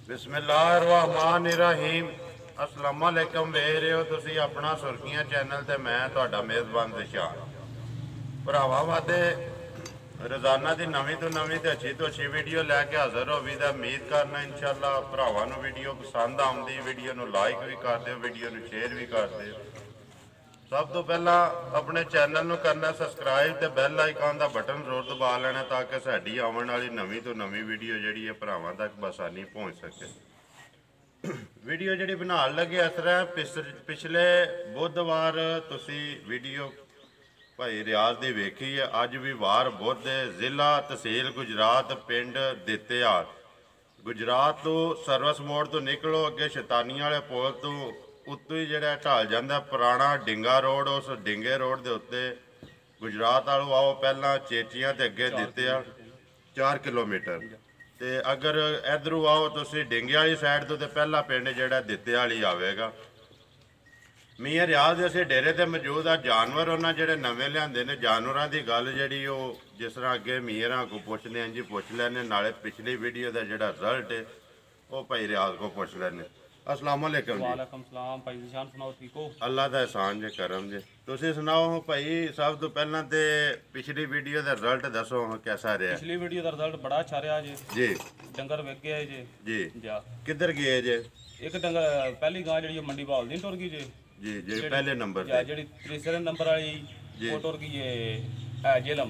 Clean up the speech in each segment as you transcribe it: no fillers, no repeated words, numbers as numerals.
बिस्मिल्लाहिर्रहमानिर्रहीम अस्सलाम वालेकुम वेख रहे हो तुसी अपना सुर्खियां चैनल ते मैं तुहाडा मेज़बान दिशान भरावां वादे रोजाना की नवीं तो नवीं ते अच्छी वीडियो लैके हाजिर हो भी उम्मीद करना इंशाअल्लाह भरावां नूं वीडियो पसंद आउंदी वीडियो नूं लाइक भी कर दिओ वीडियो नूं शेयर भी कर दिओ। सब तो पहला अपने चैनल नूं करना सबसक्राइब ते बैल आइकन का बटन जरूर दबा लेना ताकि साडी आने वाली नवीं तो नवीं वीडियो जिहड़ी है भरावां तक बसानी पहुँच सके। वीडियो जिहड़ी बनाउण लगे इस तरह पिछले बुधवार तुसी वीडियो भाई रियाज दी वेखी है। अज भी वार बुध जिला तहसील गुजरात पिंड दित्तेयाल गुजरात तो सर्विस मोड़ तो निकलो अगे शैतानी वाले पुल तो उत्तों ही जो ढल जाता पुराना डिंगा रोड उस डिंगे रोड के उत्ते गुजरात वालों आओ पहला चेचियां ते अगे दित्तेयाल 4 किलोमीटर ते अगर इधरों आओ तुसी डिंगे वाली साइड तो पहला पिंड जो दित्तेयाल ही आएगा। मियाँ रियाज असीं डेरे ते मौजूद आ। जानवर उन्होंने जोड़े नवे लियाते ने जानवरों की गल जी जिस तरह अगे मीरा को पुछने जी पुछ लैने नाले पिछली वीडियो का जोड़ा रिजल्ट है वह भाई रियाज को पुछ लैने। अस्सलाम वालेकुम जी। वालेकुम सलाम भाई निशान सुनाओ ठीक हो? अल्लाह का एहसान जे करम जे। तुसीं सुनाओ भाई सब तो पहला तो पिछली वीडियो का रिजल्ट दसो कैसा रहा? पिछली वीडियो का रिजल्ट बड़ा अच्छा रहा जी। डंगर विक गया जी जा। किधर गए जे? एक डंगर पहली गां जी मंडी भाल दी टुर गई जी पहले नंबर जी जी तीसरे नंबर वाली वो टुर गई है जेलम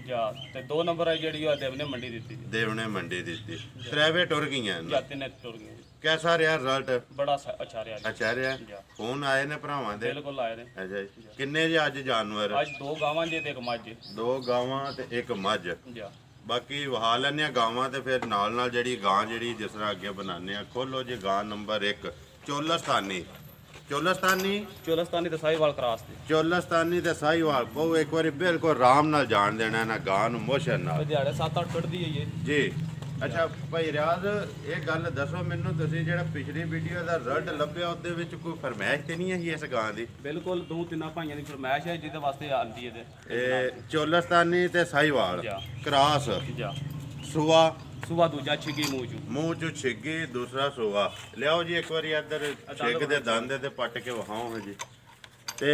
जा ते 2 नंबर वाली जी देवने मंडी दी देवने मंडी दी त्रेवे टुर गई जा तीन टुर गई। कैसा रहा रिजल्ट? बड़ा अच्छा रहा। अच्छा रहा। फोन आए ने भरावां दे? बिल्कुल आए ने। अच्छा किन्ने जे अज जानवर? अज 2 गावां जे ते 1 मझ। 2 गावां ते 1 मझ जा। बाकी वहा लैने गावां ते फिर नाल नाल जिहड़ी गां जिहड़ी जिस तरह अगे बनाने आ खोलो जी। गां नंबर 1 चोलस्तानी ते साहिवाल क्रॉस दी चोलस्तानी ते साहिवाल को एक बार बिल्कुल आराम नाल जान देना ना गां नूं मोशन नाल दिहाड़े 7-8 कटदी है जी। अच्छा भाई रियाज ये गल दसो मैनू तुसीं जिहड़ा पिछली वीडियो का रिजल्ट लभ्या उहदे विच कोई फरमाइश ते नहीं है इस गां दी? बिल्कुल 2-3 भाइयों की फरमाइश है जिहदे वास्ते आंदी है चोलस्तानी ते साहिवाल क्रॉस सुआ दूजा छिगी मूँह चू छिगी दूसरा सुआ लियाओ जी एक बार इधर छिग दे दंद ते पट के वहाओ है जी। ते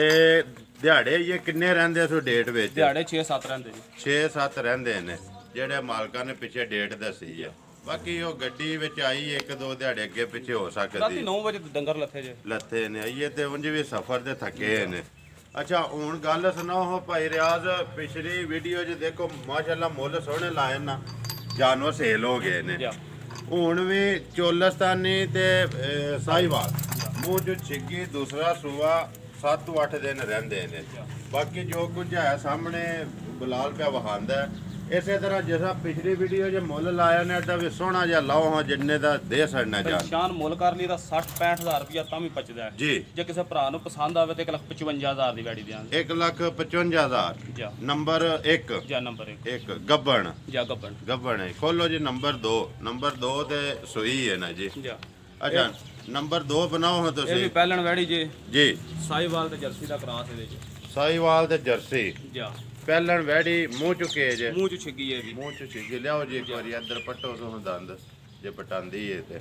दिहाड़े ये किन्ने रहिंदे सो डेट विच? दिहाड़े 6-7 रहिंदे जी। 6-7 रहिंदे ने जेड़े मालकां ने पिछे डेट दसी है। बाकी वो गड्डी विच आई 1-2 दिहाड़े अगे पिछे हो सकदी। राती 9 बजे डंगर लथे ने आइए ते उंज भी सफर ते थके ने। अच्छा हुण गल सुनाओ भाई रियाज पिछली वीडियो च देखो माशाअल्लाह मुੱਲ सोहणे लाए ना जानवर सेल हो गए ने। हुण भी चोलस्तानी ते साहिवाल मूँह चो छिगी दूसरा सूआ 7-8 दिन रहिंदे ने। बाकी जो कुछ है सामने बिलाल पिया वहांदा है इस तरह जैसा पिछली वीडियो जो मुੱਲ लाया ने तो भी सोहना जिहा लाओ हाँ जिन्ने दा दे छड़ना जा। शान मुੱਲ कर ली 60-65 हज़ार रुपया तां भी बचदा है जी। जे किसी भरा नूं पसंद आवे तो 1,55,000 दी वैड़ी देंगे। 1,55,000 जा। नंबर 1 जा नंबर 1 गब्बन जा गब्बन है। खोलो जी नंबर 2 ते सूई है ना जी जा। अच्छा नंबर 2 बनाओ हाँ तुसीं। ये भी पहलन वैड़ी जी साहिवाल ते जर्सी दा क्रॉस है जी। साहिवाल ते जर्सी जा पहलन वैड़ी मूँह चुके जे मूँह चु छिगी है मूँह चु छिगी लियाओ जी एक बार इधर पट्टो तो दंद जे पटांदी है ते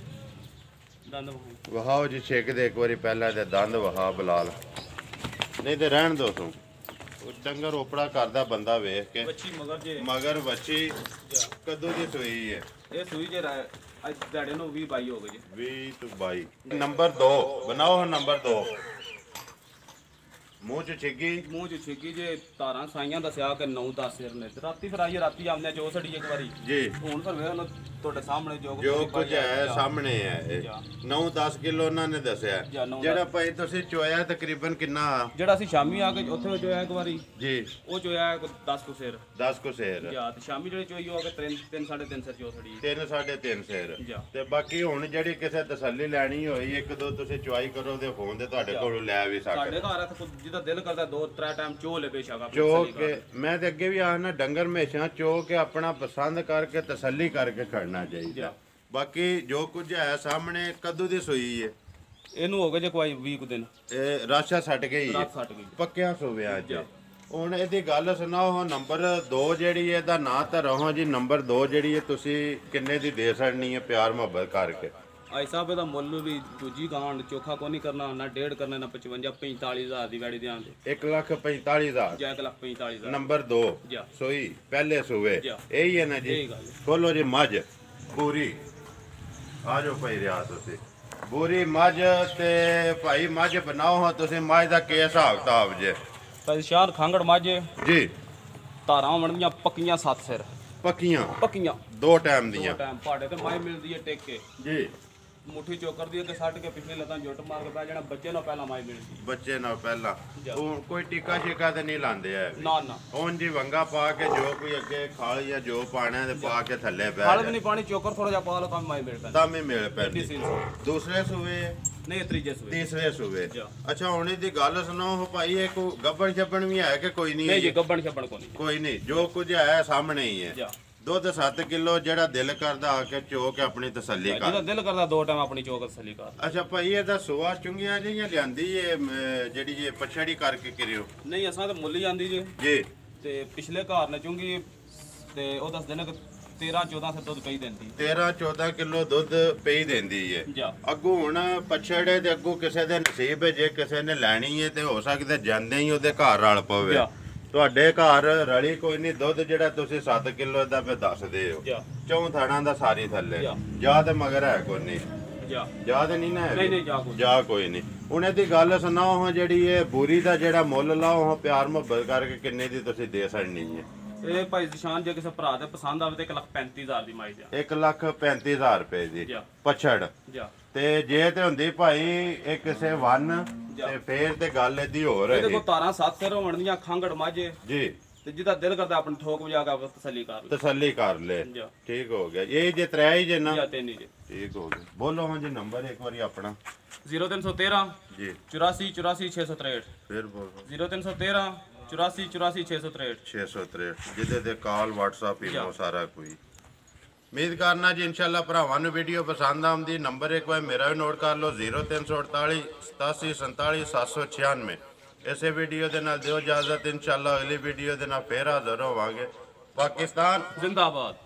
दंद वहाओ जी छिक दे एक बार पहला ते दंद वहा बिलाल नहीं तो रहन दो तू डंगर ओपड़ा करदा बंदा वेख के मगर बच्ची कदों दी सूई है? ये सूई जे अज दिहाड़े नूं 20-22 हो गए जी। 20 तो 22 नंबर 2 बनाओ नंबर 2 मूँह च छिगी जे तारा साइयां दसिया कि 9-10 सिर ने राती फिर आइए राती आमने जो सड़ी एक बारी जी हुण फिर वे ਤੁਹਾਡੇ ਸਾਹਮਣੇ ਜੋ ਕੁਝ ਹੈ ਸਾਹਮਣੇ ਹੈ 9-10 ਕਿਲੋ ਉਹਨਾਂ ਨੇ ਦੱਸਿਆ ਜਿਹੜਾ ਭਾਈ ਤੁਸੀਂ ਚੋਇਆ ਤਕਰੀਬਨ ਕਿੰਨਾ? ਜਿਹੜਾ ਅਸੀਂ ਸ਼ਾਮੀ ਆ ਕੇ ਉੱਥੇ ਚੋਇਆ ਇੱਕ ਵਾਰੀ ਜੀ ਉਹ ਚੋਇਆ 10 ਕੁ ਸਿਰ 10 ਕੁ ਸਿਰ ਜਾਂ ਤੇ ਸ਼ਾਮੀ ਜਿਹੜੇ ਚੋਈ ਹੋ ਕੇ 3-3.5 ਸਿਰ ਚੋ ਸੜੀ 3-3.5 ਸਿਰ ਤੇ ਬਾਕੀ ਹੁਣ ਜਿਹੜੀ ਕਿਸੇ ਤਸੱਲੀ ਲੈਣੀ ਹੋਈ 1-2 ਤੁਸੀਂ ਚੁਆਈ ਕਰੋ ਤੇ ਫੋਨ ਤੇ ਤੁਹਾਡੇ ਕੋਲੋਂ ਲੈ ਵੀ ਸਕਦੇ। ਸਾਡੇ ਘਰ ਇੱਥੇ ਜਿਹਦਾ ਦਿਲ ਕਰਦਾ 2-3 ਟਾਈਮ ਚੋ ਲੈ ਬੇਸ਼ੱਕ ਚੋ ਕੇ ਮੈਂ ਤੇ ਅੱਗੇ ਵੀ ਆਖਣਾ ਡੰਗਰ ਹਮੇਸ਼ਾ ਚੋ ਕੇ ਆਪਣਾ ਪਸੰਦ ਕਰਕੇ ਤਸੱਲੀ ਕਰਕੇ ਖੜਨਾ ਚਾਹੀਦਾ। बाकी जो कुछ है सामने कदू दी सोई है ਇਹਨੂੰ ਹੋ ਗਏ ਜੇ ਕੋਈ 20 ਦਿਨ राशा सट गई रात सट गई पक्किया सोविया च ਹੁਣ ਇਹਦੀ ਗੱਲ ਸੁਣਾਓ। ਨੰਬਰ 2 ਜਿਹੜੀ ਇਹਦਾ ਨਾਂ ਤਾਂ ਰਹੋ ਜੀ। ਨੰਬਰ 2 ਜਿਹੜੀ ਹੈ ਤੁਸੀਂ ਕਿੰਨੇ ਦੀ ਦੇ ਸਕਣੀ ਹੈ ਪਿਆਰ ਮੁਹੱਬਤ ਕਰਕੇ? ਆਈ ਸਾਹਿਬ ਇਹਦਾ ਮੁੱਲ ਵੀ ਦੂਜੀ ਗਾਂਡ ਚੋਖਾ ਕੋ ਨਹੀਂ ਕਰਨਾ, ਨਾ 1.5 ਕਰਨਾ, ਨਾ 55 45,000 ਦੀ ਵੈੜੀ ਦਿਆਂਗੇ। 1,45,000 ਜਾਂ 1,45,000। ਨੰਬਰ 2 ਜਾ ਸੋਈ ਪਹਿਲੇ ਸੂਏ ਜਾ। ਇਹੀ ਹੈ ਨਾ ਜੀ? ਇਹੀ ਗੱਲ ਹੈ। ਖੋਲੋ ਜੀ ਮੱਝ ਪੂਰੀ ਆ ਜਾਓ ਭਾਈ ਰਿਆ ਤੁਸੀਂ ਬੂਰੀ ਮੱਝ ਤੇ ਭਾਈ ਮੱਝ ਬਣਾਓ ਤੁਸੀਂ। ਮੱਝ ਦਾ ਕੀ ਹਿਸਾਬ ਕਿਤਾਬ ਜੇ? ਪਰੇਸ਼ਾਨ ਖਾਂਗੜ ਮਾਝੇ ਜੀ ਧਾਰਾਂ ਬਣਦੀਆਂ ਪੱਕੀਆਂ 7 ਸਿਰ ਪੱਕੀਆਂ ਪੱਕੀਆਂ 2 ਟਾਈਮ ਦੋ ਦੀਆਂ ਟਾਈਮ ਪਹਾੜੇ ਤੇ ਮਾਈ ਮਿਲਦੀ ਹੈ ਟੇਕ ਕੇ ਜੀ। ਮੁੱਠੀ ਚੋਕਰ ਦੀ ਅੱਗੇ ਸੱਟ ਕੇ ਪਿਛਲੇ ਲੱਤਾਂ ਜੁੱਟ ਮਾਰ ਕੇ ਪੈ ਜਾਣਾ। ਬੱਚੇ ਨਾਲ ਪਹਿਲਾਂ ਮਾਈ ਮਿਲਦੀ ਬੱਚੇ ਨਾਲ ਪਹਿਲਾਂ ਜਾ। ਉਹ ਕੋਈ ਟਿੱਕਾ ਸ਼ਿਕਾ ਤੇ ਨਹੀਂ ਲਾਉਂਦੇ ਐ ਨਾ ਨਾ ਹੁਣ ਜੀ ਵੰਗਾ ਪਾ ਕੇ ਜੋ ਕੋਈ ਅੱਗੇ ਖਾਲ ਜਾਂ ਜੋ ਪਾਣਾ ਤੇ ਪਾ ਕੇ ਥੱਲੇ ਬਹਿ ਹਾਲ ਵੀ ਜਾ ਨਹੀਂ ਪਾਣੀ ਚੋਕਰ ਥੋੜਾ ਜਿਹਾ ਪਾ ਲਓ ਤਾਂ ਮਾਈ ਮਿਲ ਪੈਂਦੀ। ਤਾਂ ਵੀ ਮਿਲ ਪੈਂਦੀ। ਸੀਲ ਦੂਸਰੇ ਸੂਏ ਨਹੀਂ ਤੀਜੇ ਸੂਏ ਤੀਸਰੇ ਸੂਏ ਜਾ। ਅੱਛਾ ਹੁਣ ਇਹਦੀ ਗੱਲ ਸੁਣੋ ਭਾਈ। ਇਹ ਕੋ ਗੱਬਣ ਛੱਪਣ ਵੀ ਹੈ ਕਿ ਕੋਈ ਨਹੀਂ? ਨਹੀਂ ਜੀ ਗੱਬਣ ਛੱਪਣ ਕੋ ਨਹੀਂ ਕੋਈ ਨਹੀਂ ਜੋ ਕੁਝ ਹੈ ਸਾਹਮਣੇ ਹੀ ਹੈ। ਜਾ ਦੁੱਧ 7 ਕਿਲੋ ਜਿਹੜਾ ਦਿਲ ਕਰਦਾ ਆ ਕੇ ਚੋ ਕੇ ਆਪਣੀ ਤਸੱਲੀ ਜਿਹਦਾ ਕਰ। ਦਿਲ ਕਰਦਾ 2 ਟਾਈਮ ਆਪਣੀ ਚੋਕਰ ਤਸੱਲੀ ਕਰ। ਅੱਛਾ ਭਾਈ ਇਹਦਾ ਸੁਆ ਚੁੰਗੀਆਂ ਜਿਹੀਆਂ ਲਿਆਂਦੀ ਏ ਜਿਹੜੀ ਜੇ ਪਛੜੀ ਕਰਕੇ ਕਰਿਓ? ਨਹੀਂ ਅਸਾਂ ਤਾਂ ਮੁੱਲ ਹੀ ਆਂਦੀ ਜੀ ਜੀ ਤੇ ਪਿਛਲੇ ਘਰ ਨੇ ਚੁੰਗੀ ਤੇ ਉਹ ਦੱਸਦੇ ਨੇ ਕਿ 13-14 ਸੇ ਦੁੱਧ ਪਈ ਦਿੰਦੀ 13-14 ਕਿਲੋ ਦੁੱਧ ਪਈ ਦਿੰਦੀ ਏ। ਜਾ ਅੱਗੋਂ ਹੁਣ ਪਛੜੇ ਤੇ ਅੱਗੋਂ ਕਿਸੇ ਦੇ ਨਸੀਬ ਹੈ। ਜੇ ਕਿਸੇ ਨੇ ਲੈਣੀ ਏ ਤੇ ਹੋ ਸਕਦਾ ਜਾਂਦੇ ਹੀ ਉਹਦੇ ਘਰ ਰਲ ਪਵੇ। ਜਾ ਤੁਹਾਡੇ ਘਰ ਰਲੀ ਕੋਈ ਨਹੀਂ। ਦੁੱਧ ਜਿਹੜਾ ਤੁਸੀਂ 7 ਕਿਲੋ ਦਾ ਫੇ ਦੱਸਦੇ ਹੋ ਜਾ ਚੌਂ ਥਾਣਾ ਦਾ ਸਾਰੀ ਥੱਲੇ ਜਾ। ਜਾ ਤੇ ਮਗਰ ਹੈ ਕੋਈ ਨਹੀਂ। ਜਾ ਜਾ ਤੇ ਨਹੀਂ ਨਾ ਨਹੀਂ ਨਹੀਂ ਜਾ ਕੋਈ ਜਾ ਕੋਈ ਨਹੀਂ। ਹੁਣ ਇਹਦੀ ਗੱਲ ਸੁਣਾਓ ਹਾਂ ਜਿਹੜੀ ਇਹ ਬੂਰੀ ਦਾ ਜਿਹੜਾ ਮੁੱਲ ਲਾਓ ਹਾਂ ਪਿਆਰ ਮੁਹੱਬਤ ਕਰਕੇ ਕਿੰਨੇ ਦੀ ਤੁਸੀਂ ਦੇ ਸਕਣੀ ਹੈ? ਇਹ ਭਾਈ ਨਿਸ਼ਾਨ ਜੇ ਕਿਸੇ ਭਰਾ ਦੇ ਪਸੰਦ ਆਵੇ ਤੇ 1,35,000 ਦੀ ਮਾਈ ਜਾ 1,35,000 ਰੁਪਏ ਦੀ ਜਾ। ਪਛੜ ਜਾ ਤੇ ਜੇ ਤੇ ਹੁੰਦੀ ਭਾਈ ਇਹ ਕਿਸੇ ਵਨ ਤੇ ਫੇਰ ਤੇ ਗੱਲ ਇਹਦੀ ਹੋਰ ਇਹਦੇ ਹੈ ਕੋਲ ਤਾਰਾਂ 7 ਸਿਰ ਹੋਣ ਦੀਆਂ ਖਾਂਗੜ ਮਾਝੇ ਜੀ। ਤੇ ਜਿਹਦਾ ਦਿਲ ਕਰਦਾ ਆਪਣੀ ਠੋਕ ਵਜਾ ਕੇ ਤਸੱਲੀ ਕਰ ਲੈ। ਤਸੱਲੀ ਕਰ ਲੈ। ਜਾ ਠੀਕ ਹੋ ਗਿਆ। ਇਹ ਜੇ ਤਰੇ ਹੀ ਜੇ ਨਾ ਜਾਂ ਤਿੰਨ ਹੀ ਜੇ। ਠੀਕ ਹੋ ਗਿਆ। ਬੋਲੋ ਹਾਂ ਜੀ ਨੰਬਰ ਇੱਕ ਵਾਰੀ ਆਪਣਾ 0313 ਜੀ 84 84 663 ਫਿਰ ਬੋਲੋ 0313 84 84 663 663 ਜਿਹਦੇ ਤੇ ਕਾਲ WhatsApp ਈਮੋ ਸਾਰਾ ਕੋਈ। ਉਮੀਦ ਕਰਨਾ ਜੀ ਇਨਸ਼ਾਅੱਲਾ ਭਰਾਵਾਂ ਨੂੰ ਵੀਡੀਓ ਪਸੰਦ ਆਉਂਦੀ। ਨੰਬਰ ਇੱਕ ਵਾਰ ਮੇਰਾ ਵੀ ਨੋਟ ਕਰ ਲਓ 0348 87 47 796। ਇਸੇ ਵੀਡੀਓ ਦੇ ਨਾਲ ਦਿਓ ਇਜਾਜ਼ਤ। ਇਨਸ਼ਾਅੱਲਾ ਅਗਲੀ ਵੀਡੀਓ ਦੇ ਨਾਲ ਫੇਰ ਹਾਜ਼ਰ ਹੋਵਾਂਗੇ। ਪਾਕਿਸਤਾਨ ਜ਼ਿੰਦਾਬਾਦ।